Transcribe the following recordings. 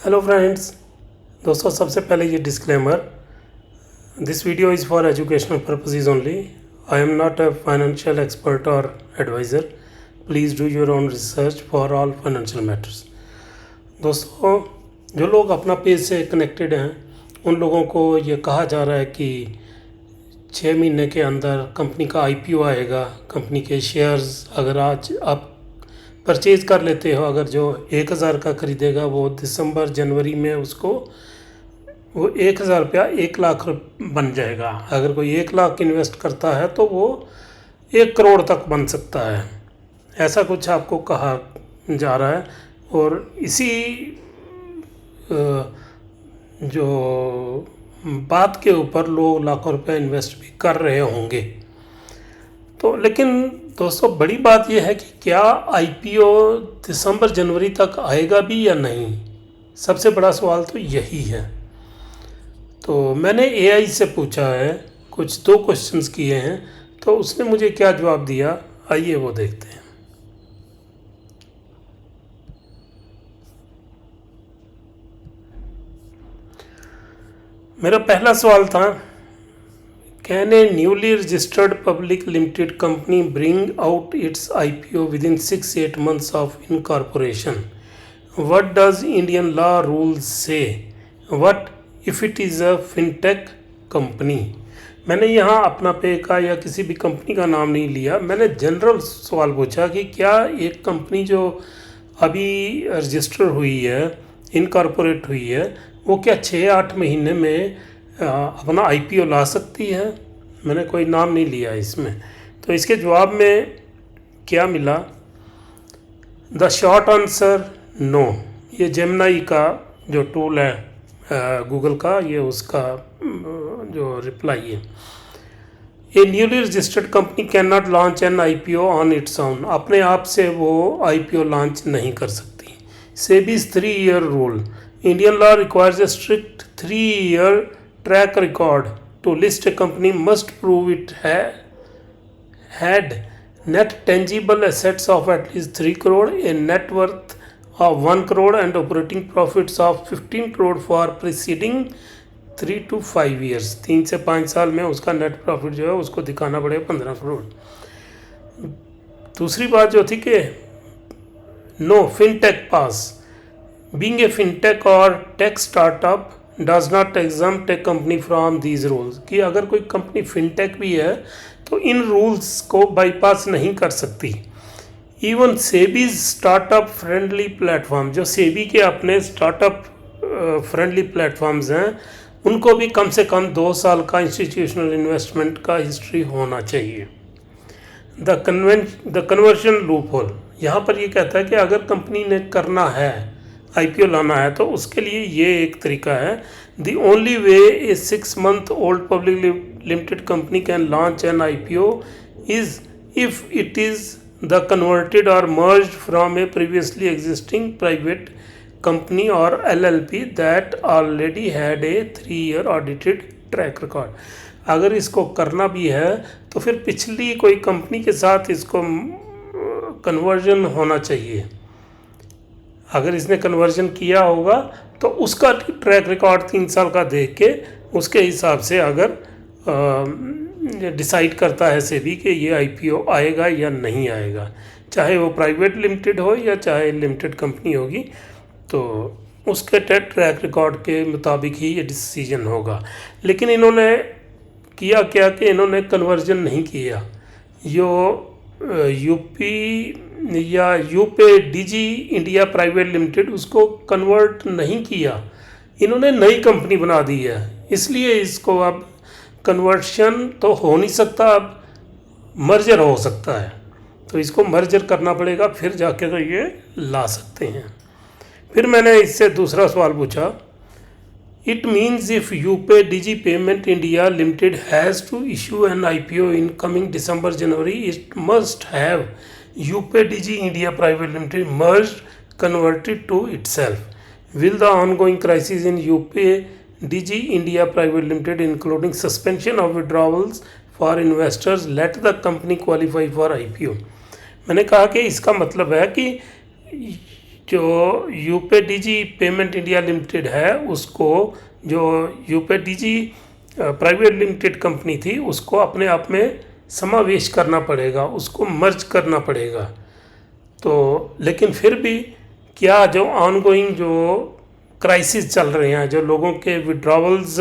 Hello friends. दोस्तों, सबसे पहले ये disclaimer, this video is for educational purposes only. I am not a financial expert और adviser. Please do your own research for all financial matters. दोस्तों, जो लोग अपना पेज से कनेक्टेड हैं उन लोगों को ये कहा जा रहा है कि 6 महीने के अंदर कंपनी का आईपीओ आएगा। कंपनी के शेयर्स अगर आज आप परचेज़ कर लेते हो, अगर जो 1000 का ख़रीदेगा वो दिसंबर जनवरी में उसको वो 1000 रुपया 1 लाख बन जाएगा। अगर कोई 1 लाख इन्वेस्ट करता है तो वो 1 करोड़ तक बन सकता है। ऐसा कुछ आपको कहा जा रहा है और इसी जो बात के ऊपर लोग लाखों रुपए इन्वेस्ट भी कर रहे होंगे। तो लेकिन दोस्तों, बड़ी बात यह है कि क्या आईपीओ दिसंबर जनवरी तक आएगा भी या नहीं। सबसे बड़ा सवाल तो यही है। तो मैंने एआई से पूछा है, कुछ 2 क्वेश्चंस किए हैं, तो उसने मुझे क्या जवाब दिया, आइए वो देखते हैं। मेरा पहला सवाल था, Can a newly registered public limited company bring out its IPO within 6-8 months of incorporation? What does Indian law rules say? What if it is a fintech company? मैंने यहाँ अपना पे का या किसी भी कंपनी का नाम नहीं लिया। मैंने जनरल सवाल पूछा कि क्या एक कंपनी जो अभी रजिस्टर हुई है, इनकॉर्पोरेट हुई है, वो क्या 6-8 महीने में अपना आईपीओ ला सकती है। मैंने कोई नाम नहीं लिया इसमें। तो इसके जवाब में क्या मिला, द शॉर्ट आंसर नो। ये जेमिनी का जो टूल है गूगल का, ये उसका जो रिप्लाई है। A newly registered company can not launch an IPO on its own. अपने आप से वो आईपीओ लॉन्च नहीं कर सकती। SEBI's 3-year rule, Indian law requires a strict 3-year track record to list a company must prove it had net tangible assets of at least 3 crore, a net worth of 1 crore and operating profits of 15 crore for preceding 3 to 5 years। 3 से 5 साल में उसका net profit जो है उसको दिखाना पड़ेगा 15 करोड़। दूसरी बात जो थी कि no fintech pass, being a fintech और tech startup does not exempt a company from these rules। कि अगर कोई कंपनी फिनटेक भी है तो इन रूल्स को बाईपास नहीं कर सकती। Even SEBI's startup friendly platform, जो सेबी के अपने स्टार्टअप फ्रेंडली प्लेटफॉर्म्स हैं, उनको भी कम से कम 2 साल का इंस्टीट्यूशनल इन्वेस्टमेंट का हिस्ट्री होना चाहिए। द कन्वर्शन लूप होल, यहाँ पर ये कहता है कि अगर कंपनी ने करना है, आईपीओ लाना है, तो उसके लिए ये एक तरीका है। The only way a 6 month old public limited company can launch an IPO is if it is the converted और merged from a previously existing private company और LLP that already had a 3-year audited track record. अगर इसको करना भी है तो फिर पिछली कोई कंपनी के साथ इसको कन्वर्जन होना चाहिए। अगर इसने कन्वर्जन किया होगा तो उसका ट्रैक रिकॉर्ड 3 साल का देख के उसके हिसाब से अगर डिसाइड करता है सेबी कि ये आईपीओ आएगा या नहीं आएगा, चाहे वो प्राइवेट लिमिटेड हो या चाहे लिमिटेड कंपनी होगी, तो उसके ट्रैक रिकॉर्ड के मुताबिक ही ये डिसीजन होगा। लेकिन इन्होंने किया क्या कि इन्होंने कन्वर्जन नहीं किया। यूपी या यूपे डीजी इंडिया प्राइवेट लिमिटेड उसको कन्वर्ट नहीं किया, इन्होंने नई कंपनी बना दी है। इसलिए इसको अब कन्वर्शन तो हो नहीं सकता, अब मर्जर हो सकता है। तो इसको मर्जर करना पड़ेगा, फिर जाके तो ये ला सकते हैं। फिर मैंने इससे दूसरा सवाल पूछा, it means if UPay DG payment India limited has to issue an IPO in coming December January, it must have UPay DG India private limited merged converted to itself. Will the ongoing crisis in UP DG India Private Limited, including suspension of withdrawals for investors, let the company qualify for IPO? मैंने कहा कि इसका मतलब है कि जो यूपीडीजी payment India limited है उसको, जो यूपीडीजी प्राइवेट लिमिटेड कंपनी थी, उसको अपने आप में समावेश करना पड़ेगा, उसको मर्ज करना पड़ेगा। तो लेकिन फिर भी क्या जो ऑनगोइंग जो क्राइसिस चल रहे हैं, जो लोगों के विड्रॉवल्स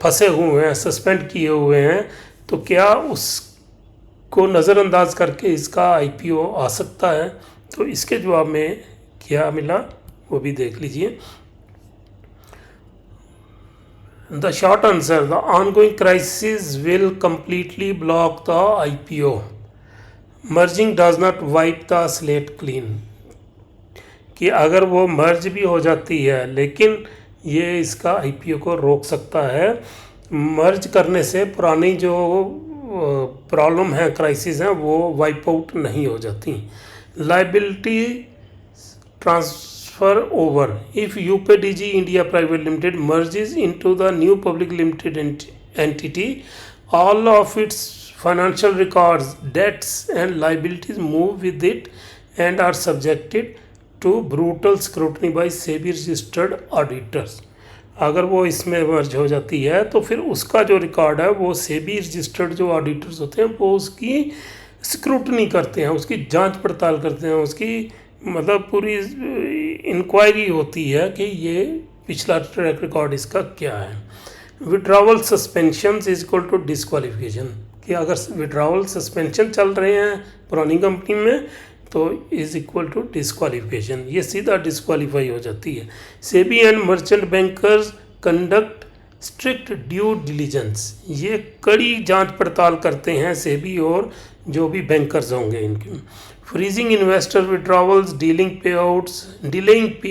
फंसे हुए हैं, सस्पेंड किए हुए हैं, तो क्या उसको नज़रअंदाज करके इसका आईपीओ आ सकता है? तो इसके जवाब में क्या मिला वो भी देख लीजिए। The short answer, the ongoing crisis will completely block the IPO. Merging does not wipe the slate clean. कि अगर वो मर्ज भी हो जाती है लेकिन ये इसका आईपीओ को रोक सकता है। मर्ज करने से पुरानी जो प्रॉब्लम है, क्राइसिस हैं, वो वाइप आउट नहीं हो जाती। Liability transfer over, if UPDG India private limited merges into the new public limited entity, all of its financial records, debts and liabilities move with it and are subjected to brutal scrutiny by SEBI registered auditors। अगर वो इसमें मर्ज हो जाती है तो फिर उसका जो रिकॉर्ड है वो सेबी रजिस्टर्ड जो ऑडिटर्स होते हैं वो उसकी स्क्रूटनी करते हैं, उसकी जांच पड़ताल करते हैं, उसकी मतलब पूरी इंक्वायरी होती है कि ये पिछला ट्रैक रिकॉर्ड इसका क्या है। Withdrawal suspension is equal to disqualification, कि अगर विड्रॉवल सस्पेंशन चल रहे हैं पुरानी कंपनी में तो इज इक्वल टू डिस्क्वालिफिकेशन, ये सीधा डिस्क्वालीफाई हो जाती है। SEBI and merchant bankers conduct strict due diligence, ये कड़ी जांच पड़ताल करते हैं सेबी और जो भी बैंकर्स होंगे इनके। फ्रीजिंग इन्वेस्टर विड्रॉवल्स, डिलेइंग पे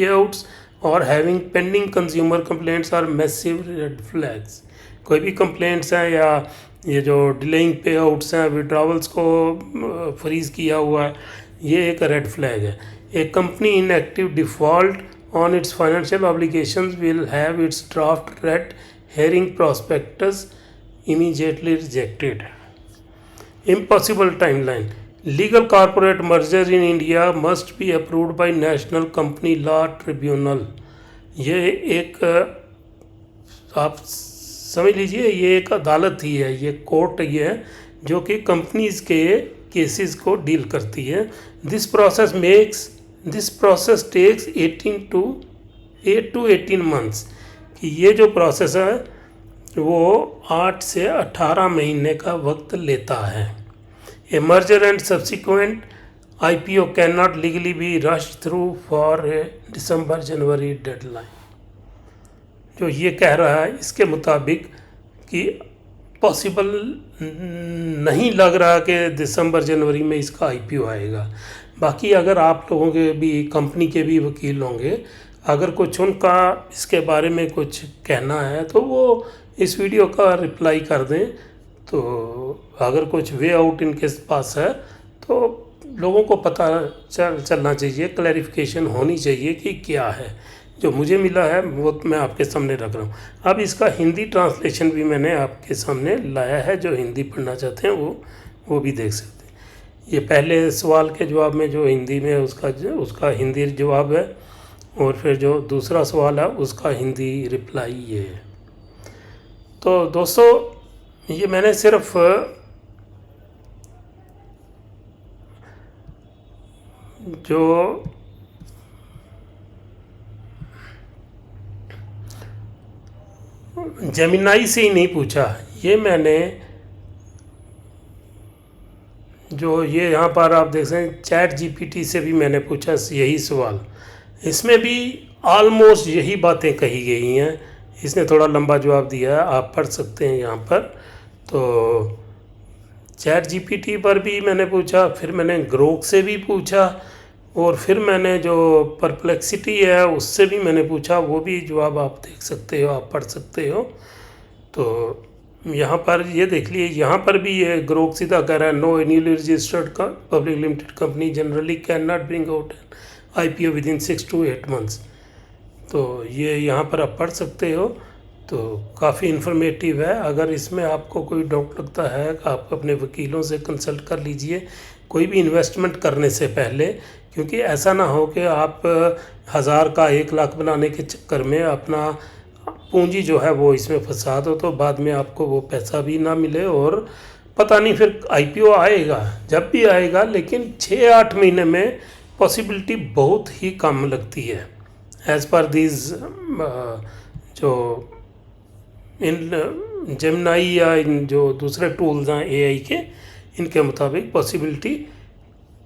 आउट्स और having pending consumer complaints are massive red flags. कोई भी कंप्लेंट्स हैं या ये जो डिलेइंग पे आउट्स हैं, विड्रॉवल्स को फ्रीज किया हुआ है, ये एक रेड फ्लैग है। A company in active default on its financial obligations will have its draft red herring prospectus immediately rejected. Impossible timeline, legal corporate merger in India must be approved by National Company Law Tribunal. ये एक आप समझ लीजिए, ये एक अदालत ही है, ये कोर्ट ही है जो कि कंपनीज के केसेस को डील करती है। This process takes 8 to 18 months, कि ये जो प्रोसेस है वो 8 से 18 महीने का वक्त लेता है। A merger and subsequent IPO can not legally be rush through for a December January deadline. जो ये कह रहा है इसके मुताबिक कि पॉसिबल नहीं लग रहा कि दिसंबर-जनवरी में इसका आईपीओ आएगा। बाकी अगर आप लोगों के भी, कंपनी के भी वकील होंगे, अगर कुछ उनका इसके बारे में कुछ कहना है तो वो इस वीडियो का रिप्लाई कर दें। तो अगर कुछ वे आउट इनके पास है तो लोगों को पता चलना चाहिए, क्लैरिफिकेशन होनी चाहिए कि क्या है। जो मुझे मिला है वो मैं आपके सामने रख रहा हूँ। अब इसका हिंदी ट्रांसलेशन भी मैंने आपके सामने लाया है, जो हिंदी पढ़ना चाहते हैं वो भी देख सकते हैं। ये पहले सवाल के जवाब में जो हिंदी में उसका हिंदी जवाब है, और फिर जो दूसरा सवाल है उसका हिंदी रिप्लाई ये है। तो दोस्तों, ये मैंने सिर्फ जो जेमिनाई से ही नहीं पूछा, ये मैंने जो ये यहाँ पर आप देख सकते हैं चैट जीपीटी से भी मैंने पूछा यही सवाल। इसमें भी ऑलमोस्ट यही बातें कही गई हैं। इसने थोड़ा लंबा जवाब दिया है, आप पढ़ सकते हैं यहाँ पर। तो चैट जीपीटी पर भी मैंने पूछा, फिर मैंने ग्रोक से भी पूछा, और फिर मैंने जो परप्लेक्सिटी है उससे भी मैंने पूछा, वो भी जवाब आप देख सकते हो, आप पढ़ सकते हो। तो यहाँ पर ये देख लिए, यहाँ पर भी ये ग्रोक सीधा कह रहा है, no newly registered public limited company generally can not bring out IPO within 6 to 8 months। तो ये यहाँ पर आप पढ़ सकते हो। तो काफ़ी इन्फॉर्मेटिव है। अगर इसमें आपको कोई डाउट लगता है आप अपने वकीलों से कंसल्ट कर लीजिए कोई भी इन्वेस्टमेंट करने से पहले, क्योंकि ऐसा ना हो कि आप 1000 का 1 लाख बनाने के चक्कर में अपना पूंजी जो है वो इसमें फंसा दो, तो बाद में आपको वो पैसा भी ना मिले और पता नहीं फिर आईपीओ आएगा जब भी आएगा, लेकिन 6-8 महीने में पॉसिबिलिटी बहुत ही कम लगती है एज़ पर दीज जो इन जेमिनाई या इन जो दूसरे टूल्स हैं एआई के, इनके मुताबिक पॉसिबिलिटी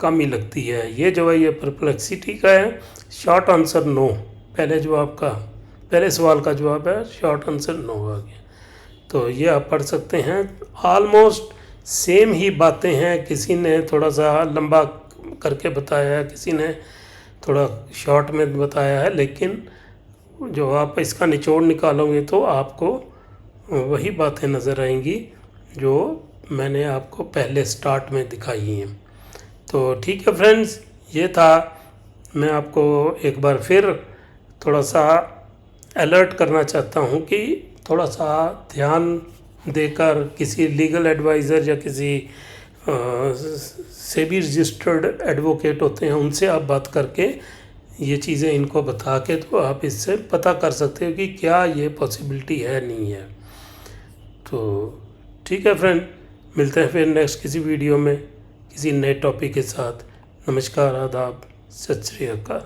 कम ही लगती है। ये जो है ये परप्लेक्सिटी का है। शॉर्ट आंसर नो, पहले सवाल का जवाब है शॉर्ट आंसर नो आ गया। तो ये आप पढ़ सकते हैं। ऑलमोस्ट सेम ही बातें हैं, किसी ने थोड़ा सा लंबा करके बताया है, किसी ने थोड़ा शॉर्ट में बताया है, लेकिन जो आप इसका निचोड़ निकालोगे तो आपको वही बातें नज़र आएंगी जो मैंने आपको पहले स्टार्ट में दिखाई हैं। तो ठीक है फ्रेंड्स, ये था। मैं आपको एक बार फिर थोड़ा सा अलर्ट करना चाहता हूँ कि थोड़ा सा ध्यान देकर किसी लीगल एडवाइज़र या किसी सेबी रजिस्टर्ड एडवोकेट होते हैं उनसे आप बात करके ये चीज़ें इनको बता के तो आप इससे पता कर सकते हो कि क्या ये पॉसिबिलिटी है नहीं है। तो ठीक है फ्रेंड, मिलते हैं फिर नेक्स्ट किसी वीडियो में किसी नए टॉपिक के साथ। नमस्कार, आदाब, सत श्री अकाल।